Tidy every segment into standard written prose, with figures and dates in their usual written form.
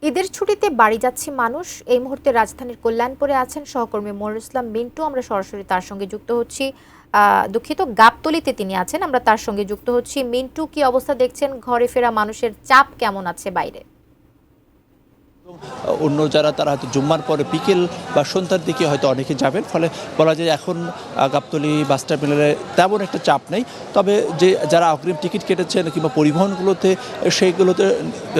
ঈদের ছুটিতে বাড়ি যাচ্ছি মানুষ। এই মুহূর্তে রাজধানীর কল্যাণপুরে আছেন সহকর্মী মনিরুল ইসলাম মিন্টু। আমরা সরাসরি তার সঙ্গে যুক্ত হচ্ছি। দুঃখিত, গাবতলীতে তিনি আছেন, আমরা তার সঙ্গে যুক্ত হচ্ছি। মিন্টু, কি অবস্থা দেখছেন? ঘরে ফেরা মানুষের চাপ কেমন আছে বাইরে? অন্য যারা তারা হয়তো জুম্মার পরে বিকেল বা সন্ধ্যার দিকে হয়তো অনেকে যাবেন, ফলে বলা যায় এখন গাবতলী বাস টার্মিনালে তেমন একটা চাপ নেই। তবে যে যারা অগ্রিম টিকিট কেটেছেন কিংবা পরিবহনগুলোতে সেইগুলোতে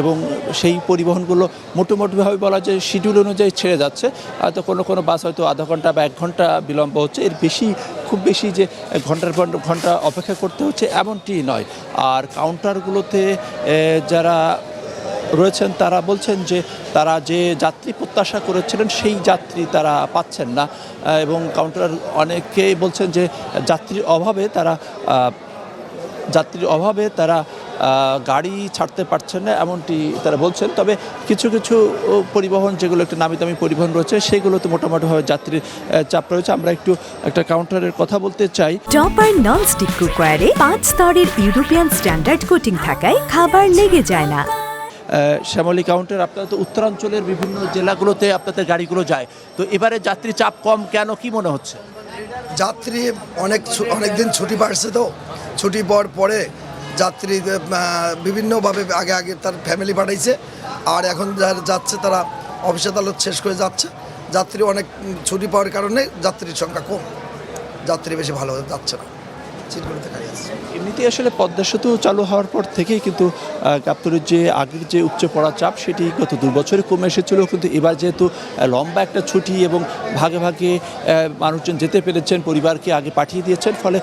এবং সেই পরিবহনগুলো মোটামুটিভাবে বলা যায় শিডিউল অনুযায়ী ছেড়ে যাচ্ছে। হয়তো কোনো বাস হয়তো আধা ঘন্টা বা 1 ঘন্টা বিলম্ব হচ্ছে, এর বেশি খুব বেশি যে ঘন্টার পর ঘন্টা অপেক্ষা করতে হচ্ছে এমনটি নয়। আর কাউন্টারগুলোতে যারা রয়েছেন তারা বলছেন যে তারা যে যাত্রী প্রত্যাশা করেছিলেন সেই যাত্রী তারা পাচ্ছেন না, এবং কাউন্টার অনেকেই বলছেন যে যাত্রীর অভাবে তারা গাড়ি ছাড়তে পারছেন না, এমনটি তারা বলছেন। তবে কিছু কিছু পরিবহন যেগুলো একটু নামি দামি পরিবহন রয়েছে সেগুলোতে মোটামুটিভাবে যাত্রীর চাপ রয়েছে। আমরা একটা কাউন্টারের কথা বলতে চাই। টপার ননস্টিক কুকওয়্যারে 5 স্তরের ইউরোপিয়ান স্ট্যান্ডার্ড কোটিং থাকায় খাবার লেগে যায় না। শ্যামলী কাউন্টার, আপনাদের তো উত্তরাঞ্চলের বিভিন্ন জেলাগুলোতে আপনাদের গাড়িগুলো যায়, তো এবারে যাত্রী চাপ কম কেন, কি মনে হচ্ছে? যাত্রী অনেক দিন ছুটি পাচ্ছে, তো ছুটি পাওয়ার পরে যাত্রী বিভিন্নভাবে আগে তার ফ্যামিলি পাঠাইছে, আর এখন যারা যাচ্ছে তারা অফিস আদালত শেষ করে যাচ্ছে। যাত্রী অনেক ছুটি পাওয়ার কারণে যাত্রীর সংখ্যা কম, যাত্রী বেশি ভালো যাচ্ছে না, সিটগুলোতে খালি আছে। এমনিতেই আসলে পদ্মা সেতু চালু হওয়ার পর থেকেই কিন্তু গাবতলীর যে আগের যে উপচে পড়া চাপ সেটি গত 2 বছরে কমে এসেছিল, কিন্তু এবার যেহেতু লম্বা একটা ছুটি এবং ভাগে ভাগে মানুষজন যেতে পেরেছেন, পরিবারকে আগে পাঠিয়ে দিয়েছেন, ফলে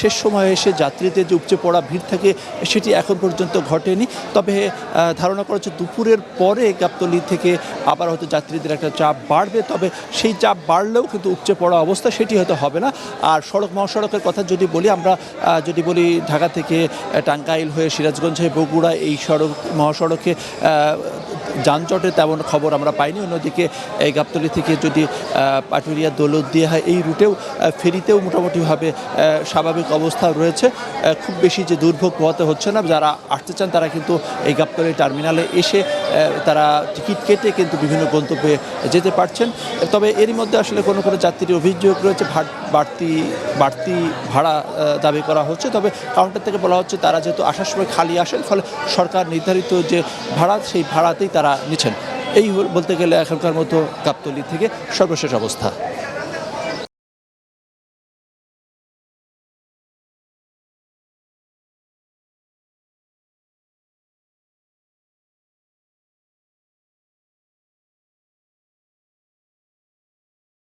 শেষ সময়ে এসে যাত্রীদের যে উপচে পড়া ভিড় থাকে সেটি এখন পর্যন্ত ঘটেনি। তবে ধারণা করা হচ্ছে দুপুরের পরে গাবতলী থেকে আবার হয়তো যাত্রীদের একটা চাপ বাড়বে, তবে সেই চাপ বাড়লেও কিন্তু উপচে পড়া অবস্থা সেটি হয়তো হবে না। আর মহাসড়কের কথা যদি বলি ঢাকা থেকে টাঙ্গাইল হয়ে সিরাজগঞ্জ হয়ে বগুড়া, এই মহাসড়কে যানজটের তেমন খবর আমরা পাইনি। অন্যদিকে এই গাবতলী থেকে যদি পাটুরিয়া দৌলতদিয়া হয় এই রুটেও ফেরিতেও মোটামুটিভাবে স্বাভাবিক অবস্থা রয়েছে, খুব বেশি যে দুর্ভোগ পোহাতে হচ্ছে না। যারা আসতে চান তারা কিন্তু এই গাবতলী টার্মিনালে এসে তারা টিকিট কেটে কিন্তু বিভিন্ন গন্তব্যে যেতে পারছেন। তবে এরই মধ্যে আসলে কোনো যাত্রীর অভিযোগ রয়েছে বাড়তি ভাড়া দাবি করা হচ্ছে। তবে কাউন্টার থেকে বলা হচ্ছে তারা যেহেতু আসার সময় খালি আসেন, ফলে সরকার নির্ধারিত যে ভাড়া সেই ভাড়াতেই তারা নিচ্ছেন। এই বলতে গেলে এখনকার মতো গাবতলী থেকে সর্বশেষ অবস্থা।